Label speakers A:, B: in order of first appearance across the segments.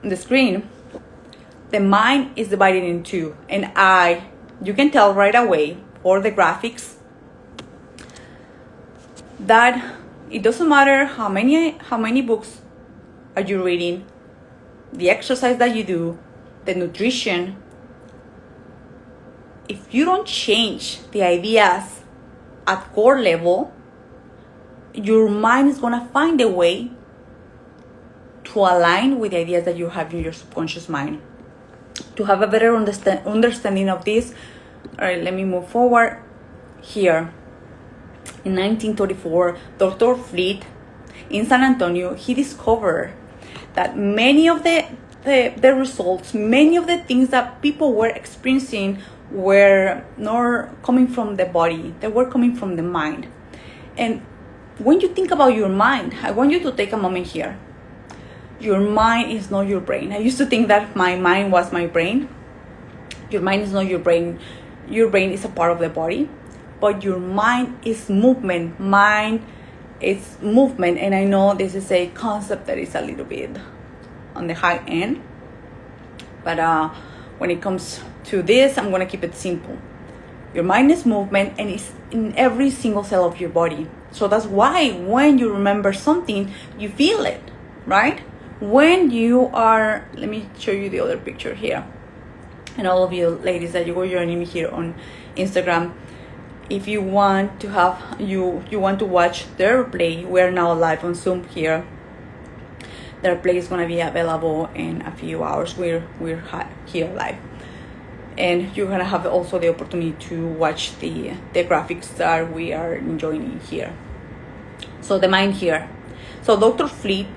A: the screen, the mind is divided in two. And you can tell right away, or the graphics, that it doesn't matter how many books are you reading, the exercise that you do, the nutrition. If you don't change the ideas at core level, your mind is gonna find a way to align with the ideas that you have in your subconscious mind. To have a better understanding of this, all right, let me move forward here. In 1934, Dr. Fleet in San Antonio, he discovered that many of the results, many of the things that people were experiencing were not coming from the body, they were coming from the mind. And when you think about your mind, I want you to take a moment here. Your mind is not your brain. I used to think that my mind was my brain. Your mind is not your brain. Your brain is a part of the body, but your mind is movement. Mind is movement. And I know this is a concept that is a little bit on the high end, but when it comes to this, I'm going to keep it simple. Your mind is movement, and it's in every single cell of your body. So that's why when you remember something, you feel it, right? When you are, let me show you the other picture here. And all of you ladies that you were joining me here on Instagram, if you want to have, you want to watch their replay, we're now live on Zoom here. Their replay is going to be available in a few hours. We're here live. And you're going to have also the opportunity to watch the graphics that we are enjoying here. So the mind here. So Dr. Fleet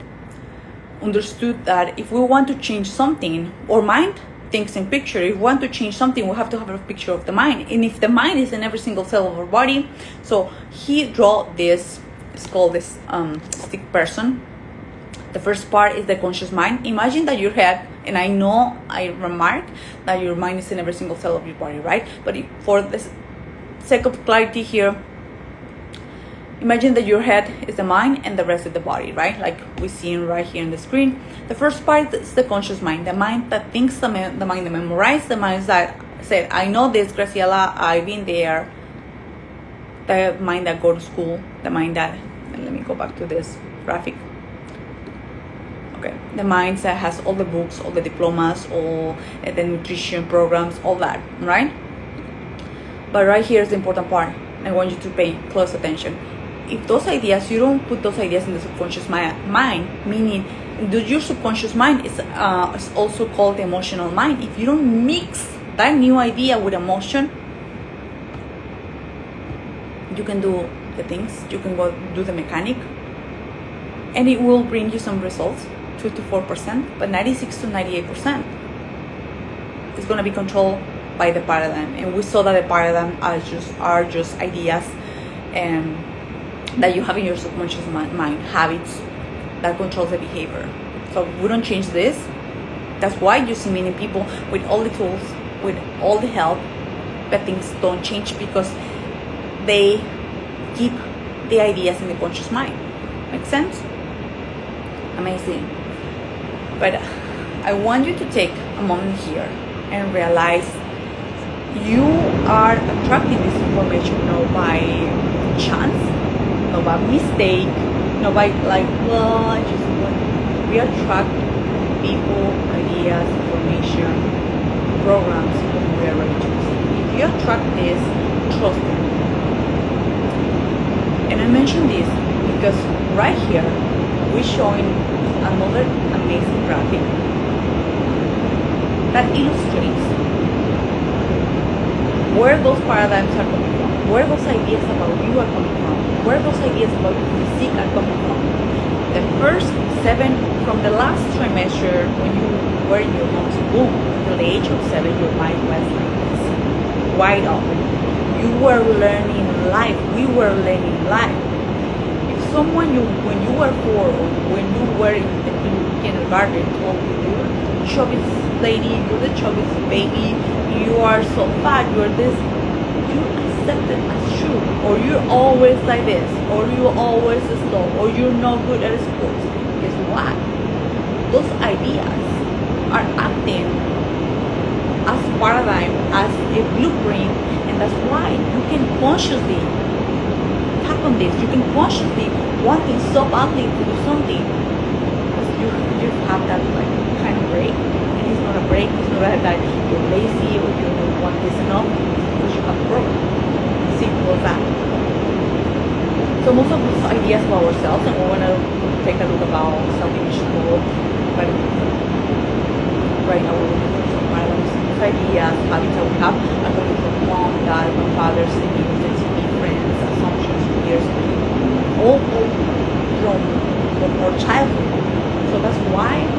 A: understood that if we want to change something, or mind thinks in picture, if we want to change something, we have to have a picture of the mind. And if the mind is in every single cell of our body, so he draw this, it's called this stick person. The first part is the conscious mind. Imagine that your head, and I know I remark that your mind is in every single cell of your body, right? But for the sake of clarity here, imagine that your head is the mind and the rest is the body, right? Like we see right here on the screen. The first part is the conscious mind, the mind that thinks, the mind that memorizes, the mind that said, I know this, Graciela, I've been there. The mind that go to school, the mind that, and let me go back to this graphic. Okay, the mind that has all the books, all the diplomas, all the nutrition programs, all that, right? But right here is the important part. I want you to pay close attention. If those ideas, you don't put those ideas in the subconscious mind, meaning your subconscious mind is also called the emotional mind. If you don't mix that new idea with emotion, you can do the things, you can go do the mechanic, and it will bring you some results, 2 to 4%, but 96 to 98% is going to be controlled by the paradigm. And we saw that the paradigm are just ideas that you have in your subconscious mind, habits that controls the behavior. So if we don't change this, that's why you see many people with all the tools, with all the help, but things don't change because they keep the ideas in the conscious mind. Make sense? Amazing. But I want you to take a moment here and realize you are attracting this information not by chance, not by mistake, not by like, well, I just want. We attract people, ideas, information, programs when we are ready to receive. If you attract this, trust them. And I mention this because right here we're showing another amazing graphic that illustrates where those paradigms are coming from, where those ideas about you are coming from, where those ideas about your physique are coming from. The first 7, from the last trimester when you were in your mom's womb, until the age of 7, your mind was like this, wide open. You were learning life. We were learning life. If someone when you were 4 or when you were in kindergarten told you, you're the chubbiest lady, you're the chubbiest baby, you are so fat, you're this, you accept it as true, or you're always like this, or you're always slow, or you're not good at sports. Guess what? Those ideas are acting as paradigm, as a blueprint, and that's why you can consciously tap on this. You can consciously wanting so badly to do something because you have that like kind of break, and it's not a break. It's not that you're lazy or you don't want this enough. It's because you have a problem. Simple as that. So most of these ideas about ourselves, and we want to take a look about self-image growth, but right now we're looking for some items, ideas, habits that we have are coming from mom, dad, grandfather, siblings, friends, assumptions, fears, all from our childhood. So that's why it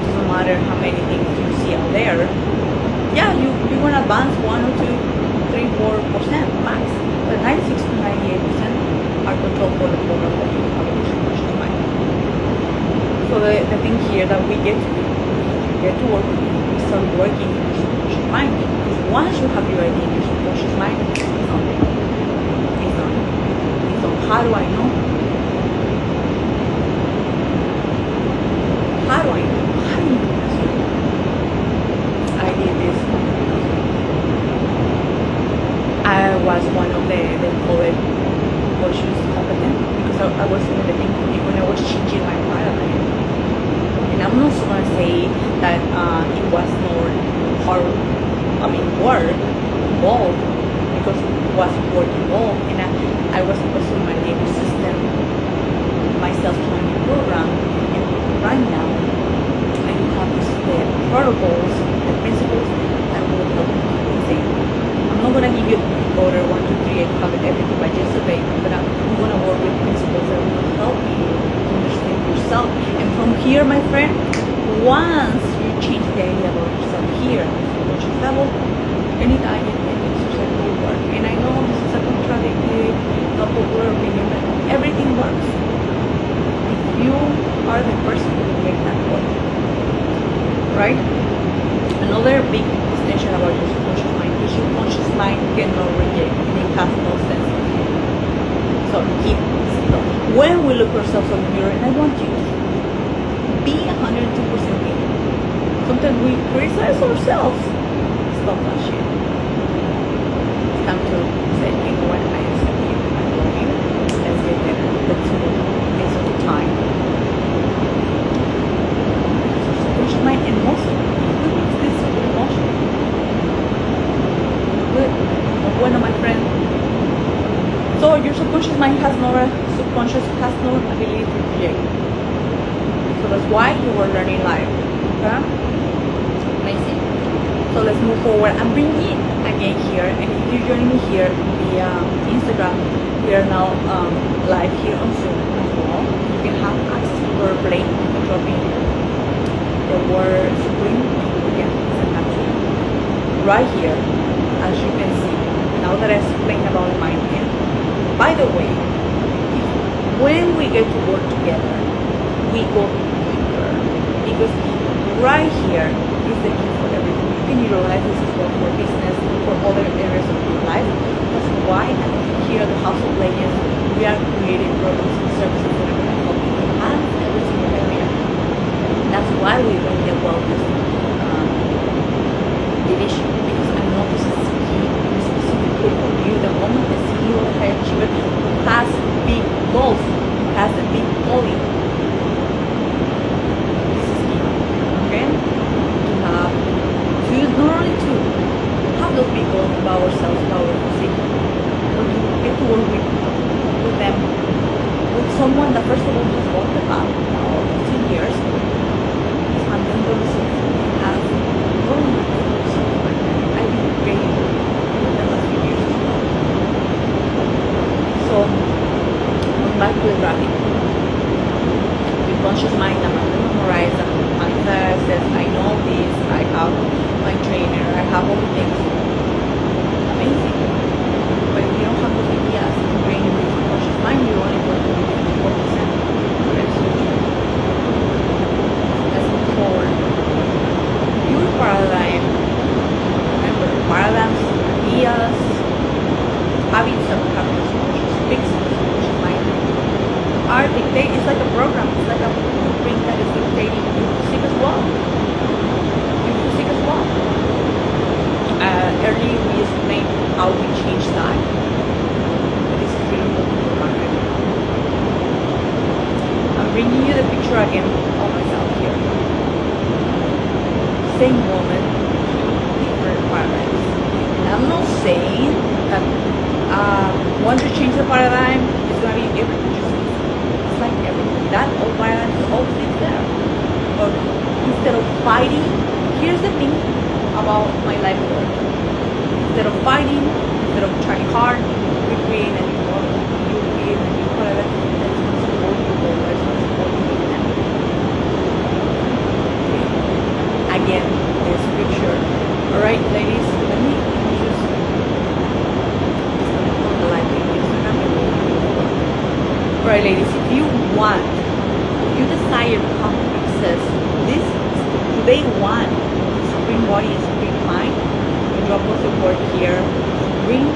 A: doesn't matter how many things you see out there. Yeah, you're gonna advance 1 or 2, 3, 4% max, but 96 to 98% are controlled for the program that you have in your subconscious mind. So the thing here that we get to work with, we start working in your subconscious mind, because once you have your idea in your subconscious mind, it's not there. It's not. How do I know? How do I know? How do you know? I did this. I was one of the college conscious competent, because I was doing the thing when I was changing my paradigm. And I'm not going to say that it was not hard, work involved, because it was work involved, and I was pursuing my labor system, my self-training program, and right now I do have these protocols, the principles that will help you to say. I'm not going to give you order 1, 2, 3, and have it everything by yesterday, but I'm going to work with principles that will help you to understand yourself. And from here, my friend, once you change the idea about yourself here at the subconscious level, any diet, any exercise will work. And I know this is a contradictory, not popular opinion, but everything works. If you are the person who will make that work, right? Another big distinction about your subconscious mind. Your subconscious mind cannot reject, and it has no sense of it. So keep still. When we look ourselves in the mirror, and I want you to be 102% in. Sometimes we criticize ourselves. Stop that shit. It's time to say, you know what, I accept you, I love you, let's get better, let's move, it's all time. Because our subconscious mind, and most it's this super emotional. Good. Bueno, my friend. So your subconscious mind has no ability to reject. So that's why you were learning live. Okay? Amazing. So let's move forward and bring it again here. And if you join me here via Instagram, we are now live here on Zoom as well. You can have access to our play. You can drop in the word Supreme, and we can send that to you. Right here, as you can see, now that I explained about the mind. And by the way, when we get to work together, we go deeper, because right here is the key for everything. You can utilize this as well for business, for other areas of your life. That's why here at the House of Legends, we are creating products and services that are going to help you enhance every single area. That's why we bring the wellness division, because I know this is key and specifically for you. The moment the CEO of High Achiever who has big goals, who has a big calling, this is key. Okay? To have not only to have those big goals about ourselves, about our physique, but to get to work with them, with someone that first of all has walked the path now 15 years, is handling the results. same moment to different paradigms. And I'm not saying that once you change the paradigm, it's gonna be everything. It's like everything. That old paradigm is always there. But instead of fighting, here's the thing about my life work. Instead of fighting, instead of trying hard, we create a new model. You create a new paradigm that's going to support you forward, that's going to support you in that. Okay. Again, this picture. Alright, ladies, let me just put the live in Instagram. Alright, ladies, if you want, if you desire to have access to this, to day one, Supreme Body and Supreme Mind, you drop us the word here, Supreme